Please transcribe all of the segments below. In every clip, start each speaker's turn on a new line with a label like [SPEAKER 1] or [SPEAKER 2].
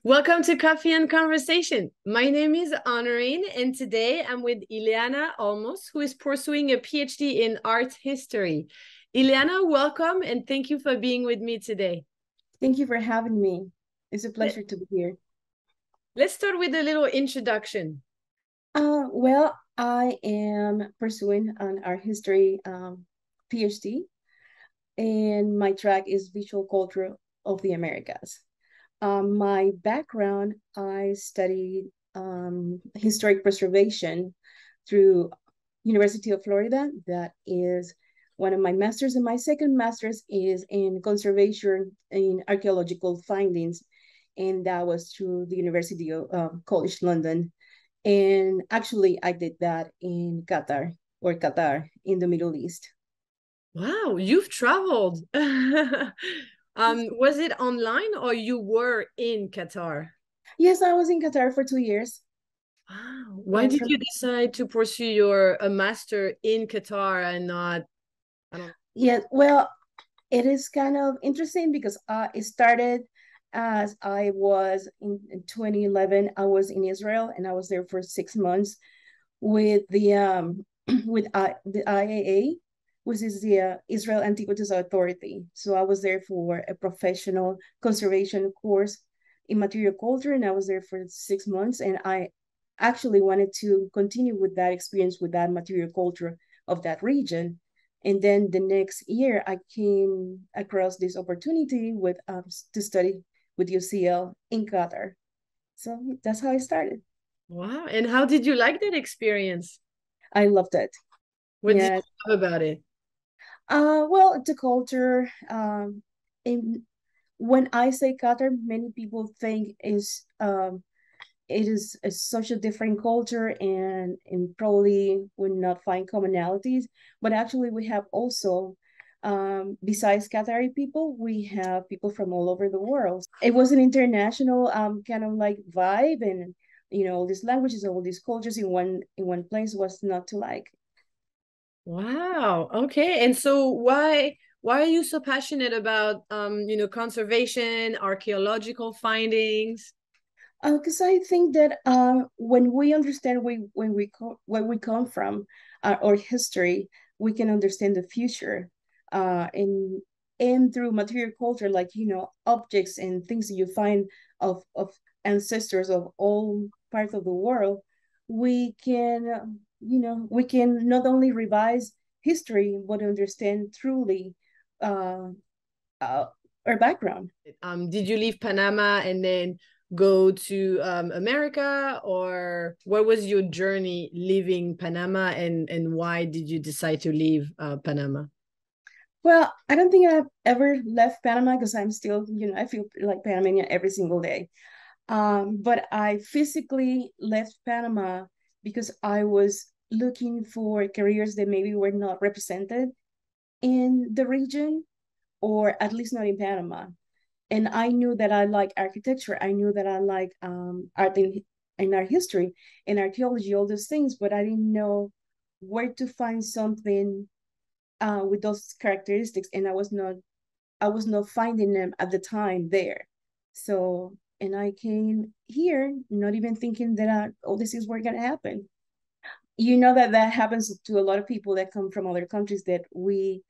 [SPEAKER 1] Welcome to Coffee and Conversation. My name is Honorine, and today I'm with Ileana Olmos, who is pursuing a PhD in art history. Ileana, welcome, and thank you for being with me today.
[SPEAKER 2] Thank you for having me. It's a pleasure to be here.
[SPEAKER 1] Let's start with a little introduction.
[SPEAKER 2] Well, I am pursuing an art history PhD, and my track is visual culture of the Americas. My background, I studied historic preservation through University of Florida. That is one of my masters, and my second master's is in conservation in archaeological findings, and that was through the University of College London. And actually, I did that in Qatar in the Middle East.
[SPEAKER 1] Wow, you've traveled. Was it online or you were in Qatar?
[SPEAKER 2] Yes, I was in Qatar for 2 years.
[SPEAKER 1] Wow. Why did you decide to pursue your master in Qatar and not, I don't know?
[SPEAKER 2] Yeah, well, it is kind of interesting because it started as I was in 2011. I was in Israel and I was there for 6 months with the the IAA, which is the Israel Antiquities Authority. So I was there for a professional conservation course in material culture, and I was there for 6 months. And I actually wanted to continue with that experience with that material culture of that region. And then the next year, I came across this opportunity with to study with UCL in Qatar. So that's how I started.
[SPEAKER 1] Wow. And how did you like that experience?
[SPEAKER 2] I loved it.
[SPEAKER 1] What did
[SPEAKER 2] Yeah.
[SPEAKER 1] you love about it?
[SPEAKER 2] Well, the culture. In when I say Qatar, many people think it is such a different culture, and probably would not find commonalities. But actually, we have also, besides Qatari people, we have people from all over the world. It was an international kind of like vibe, and all these languages, all these cultures in one place was not to like.
[SPEAKER 1] Wow. Okay. And so why are you so passionate about conservation, archaeological findings?
[SPEAKER 2] Because I think that when we understand where we come from, our history, we can understand the future. And through material culture, like objects and things that you find of ancestors of all parts of the world, we can we can not only revise history but understand truly uh, uh, our background.
[SPEAKER 1] Did you leave Panama and then go to America, or what was your journey leaving Panama, and why did you decide to leave Panama?
[SPEAKER 2] Well, I don't think I've ever left Panama because I'm still, I feel like Panamanian every single day. But I physically left Panama because I was looking for careers that maybe were not represented in the region, or at least not in Panama. And I knew that I like architecture. I knew that I like art and art history and archaeology, all those things, but I didn't know where to find something with those characteristics, and I was not finding them at the time there. So, and I came here not even thinking that all these things were gonna happen. You know that happens to a lot of people that come from other countries, that we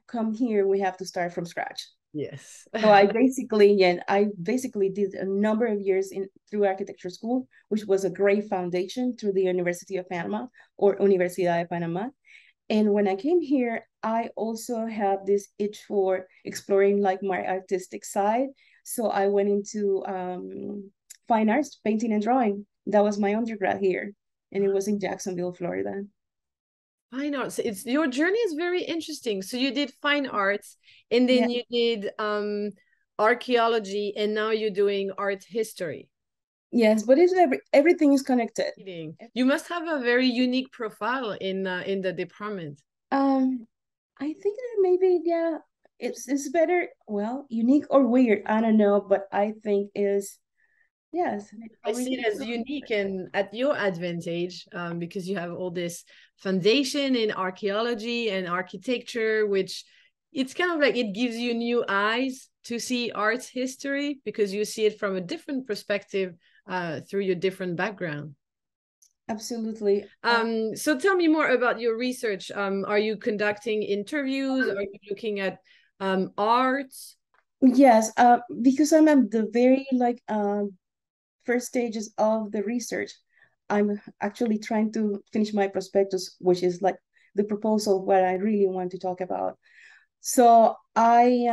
[SPEAKER 2] come here, we have to start from scratch.
[SPEAKER 1] Yes.
[SPEAKER 2] So I basically did a number of years in through architecture school, which was a great foundation through the University of Panama, or Universidad de Panama. And when I came here, I also have this itch for exploring like my artistic side. So I went into fine arts, painting and drawing. That was my undergrad here, and it was in Jacksonville, Florida.
[SPEAKER 1] Fine arts. It's your journey is very interesting. So you did fine arts, and
[SPEAKER 2] Yeah.
[SPEAKER 1] then you did archaeology, and now you're doing art history.
[SPEAKER 2] Yes, but everything is connected.
[SPEAKER 1] You must have a very unique profile in the department.
[SPEAKER 2] Um, I think that maybe, yeah, it's better. Well, unique or weird, I don't know, but I think is yes,
[SPEAKER 1] I see
[SPEAKER 2] everything
[SPEAKER 1] it
[SPEAKER 2] is
[SPEAKER 1] as unique and at your advantage, because you have all this foundation in archaeology and architecture, which it's kind of like it gives you new eyes to see arts history because you see it from a different perspective through your different background.
[SPEAKER 2] Absolutely.
[SPEAKER 1] So tell me more about your research. Are you conducting interviews? Are you looking at arts?
[SPEAKER 2] Yes, because I'm at the very like first stages of the research. I'm actually trying to finish my prospectus, which is like the proposal what I really want to talk about. So I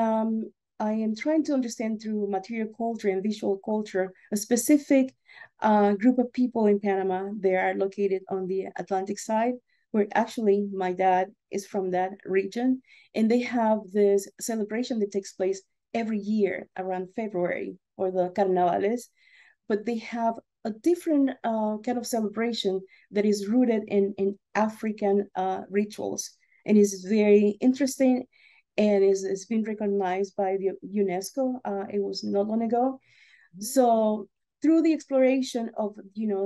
[SPEAKER 2] am trying to understand through material culture and visual culture a specific group of people in Panama. They are located on the Atlantic side, where actually my dad is from that region, and they have this celebration that takes place every year around February, or the carnavales, but they have a different kind of celebration that is rooted in African rituals, and is very interesting, and it's been recognized by the UNESCO. It was not long ago. So through the exploration of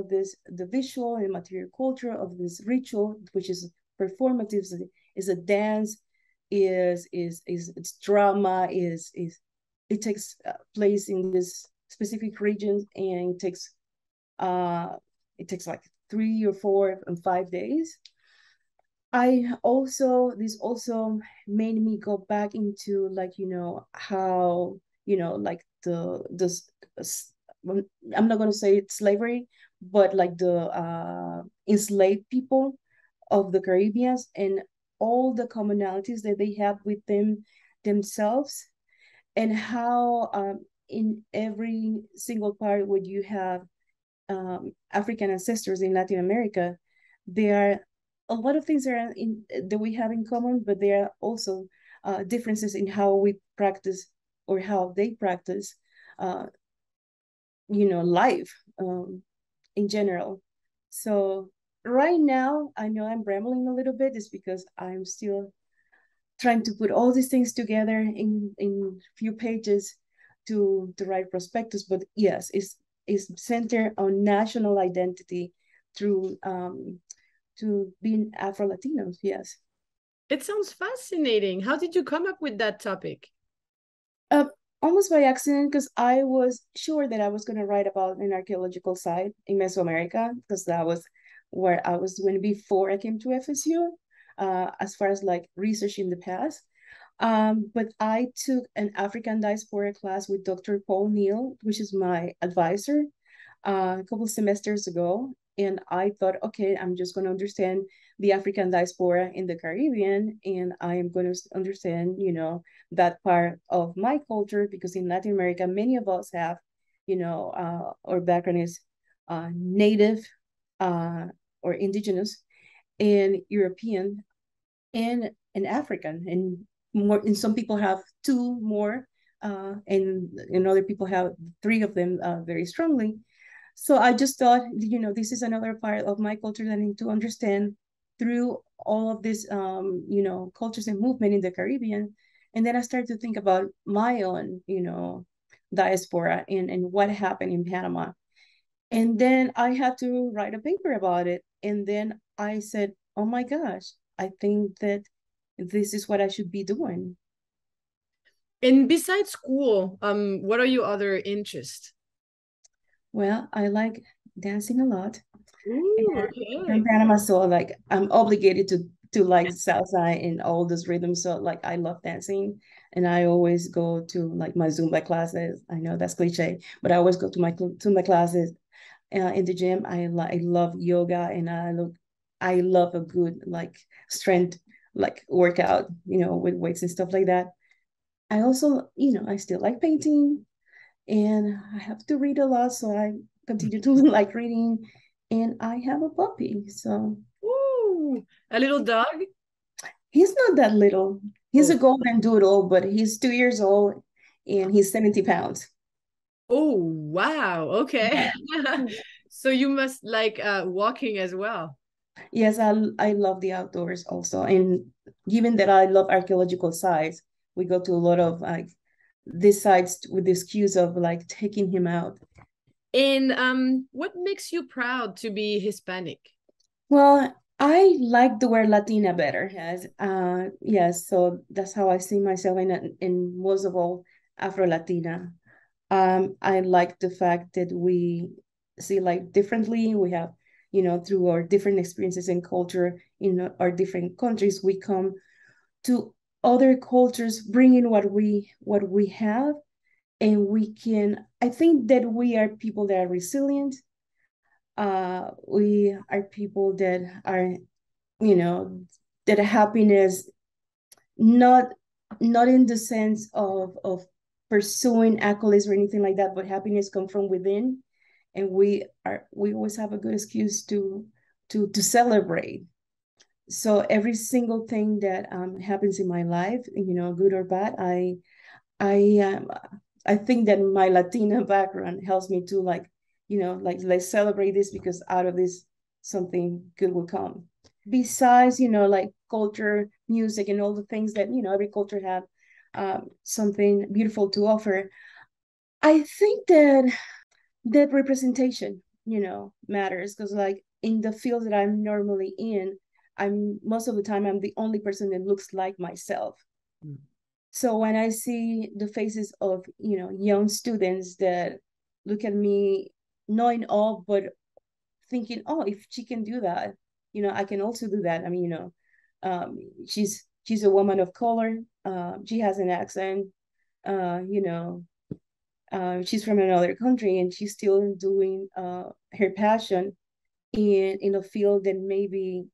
[SPEAKER 2] this the visual and material culture of this ritual, which is performative, is a dance, is it's drama, is it takes place in this specific region, and uh it takes like 3 or 4 and 5 days. This also made me go back into like how like I'm not going to say it's slavery, but like the enslaved people of the Caribbeans, and all the commonalities that they have with themselves, and how in every single part where you have African ancestors in Latin America, there are a lot of things that we have in common, but there are also differences in how we practice, or how they practice, uh, life in general. So right now, I know I'm rambling a little bit, is because I'm still trying to put all these things together in few pages to write prospectus. But yes, it's centered on national identity through to being Afro Latinos. Yes.
[SPEAKER 1] It sounds fascinating. How did you come up with that topic?
[SPEAKER 2] Uh, Almost by accident, because I was sure that I was going to write about an archaeological site in Mesoamerica, because that was where I was when before I came to FSU, as far as like research in the past. But I took an African diaspora class with Dr. Paul Neal, which is my advisor, a couple of semesters ago. And I thought, okay, I'm just going to understand the African diaspora in the Caribbean, and I am going to understand, that part of my culture, because in Latin America, many of us have, our background is native uh, or indigenous and European and African, and more. And some people have two more, and other people have three of them very strongly. So I just thought, this is another part of my culture that I need to understand through all of this, cultures and movement in the Caribbean. And then I started to think about my own, diaspora and what happened in Panama. And then I had to write a paper about it. And then I said, oh my gosh, I think that this is what I should be doing.
[SPEAKER 1] And besides school, what are your other interests?
[SPEAKER 2] Well, I like dancing a lot.
[SPEAKER 1] Ooh,
[SPEAKER 2] And from
[SPEAKER 1] okay.
[SPEAKER 2] Panama, so like I'm obligated to like salsa and all those rhythms. So like I love dancing, and I always go to like my Zumba classes. I know that's cliche, but I always go to my Zumba classes in the gym. I love yoga, and I love a good like strength like workout, with weights and stuff like that. I also, I still like painting, and I have to read a lot, so I continue to like reading, and I have a puppy. So
[SPEAKER 1] Ooh, a little dog?
[SPEAKER 2] he's not that little. He's
[SPEAKER 1] Oh,
[SPEAKER 2] a golden doodle, but he's 2 years old, and he's 70 pounds.
[SPEAKER 1] oh, wow. Okay.
[SPEAKER 2] Yeah.
[SPEAKER 1] So you must like walking as well.
[SPEAKER 2] Yes, I love the outdoors also. And given that I love archaeological sites, we go to a lot of like these sites with this cues of like taking him out.
[SPEAKER 1] And what makes you proud to be Hispanic?
[SPEAKER 2] Well, I like the word Latina better. Yes, yes. So that's how I see myself in most of all Afro Latina. I like the fact that we see life differently. We have, through our different experiences and culture in our different countries, we come to other cultures, bringing what we have, and we can. I think that we are people that are resilient. We are people that are, you know, that happiness not not in the sense of pursuing accolades or anything like that, but happiness comes from within, and we always have a good excuse to celebrate. So every single thing that happens in my life, good or bad, I I think that my Latina background helps me to, like, like, let's celebrate this, because out of this something good will come. Besides, like culture, music, and all the things that every culture have something beautiful to offer. I think that representation, matters, because, like, in the field that I'm normally in, I'm most of the time I'm the only person that looks like myself. Mm. So when I see the faces of, young students that look at me knowing all, but thinking, oh, if she can do that, I can also do that. I mean, she's a woman of color. She has an accent. Uh, you know, she's from another country, and she's still doing her passion in a field that maybe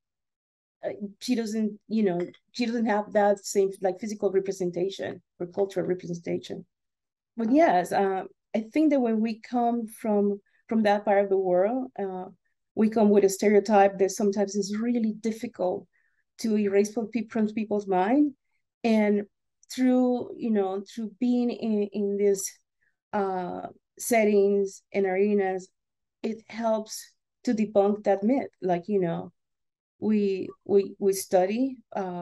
[SPEAKER 2] uh, she doesn't, she doesn't have that same, like, physical representation or cultural representation. But yes, I think that when we come from that part of the world, we come with a stereotype that sometimes is really difficult to erase from people's mind. And through being in these uh, settings and arenas, it helps to debunk that myth. Like, we study,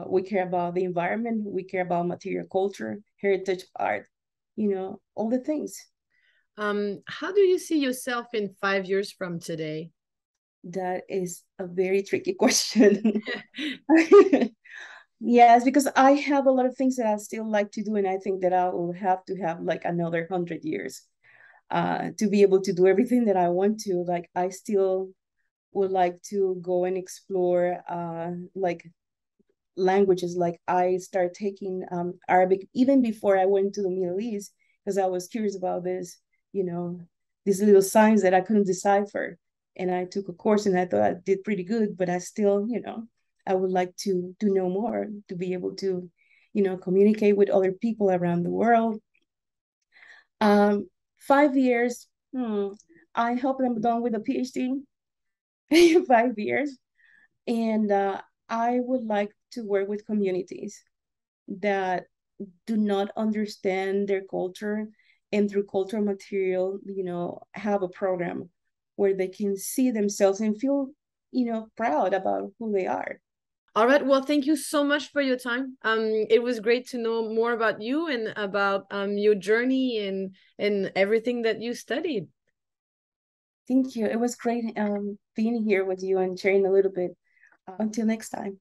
[SPEAKER 2] we care about the environment, we care about material culture, heritage, art, all the things.
[SPEAKER 1] How do you see yourself in 5 years from today?
[SPEAKER 2] That is a very tricky question. Yes, because I have a lot of things that I still like to do, and I think that I will have to have like another 100 years to be able to do everything that I want to. Like, I still would like to go and explore like languages. Like, I started taking Arabic even before I went to the Middle East, because I was curious about you know, these little signs that I couldn't decipher. And I took a course, and I thought I did pretty good, but I still, I would like to know more, to be able to, communicate with other people around the world. 5 years, I hope I'm done with a PhD in 5 years. And I would like to work with communities that do not understand their culture, and through cultural material, have a program where they can see themselves and feel, proud about who they are.
[SPEAKER 1] All right. Well, thank you so much for your time. It was great to know more about you and about your journey and everything that you studied.
[SPEAKER 2] Thank you. It was great being here with you and sharing a little bit. Until next time.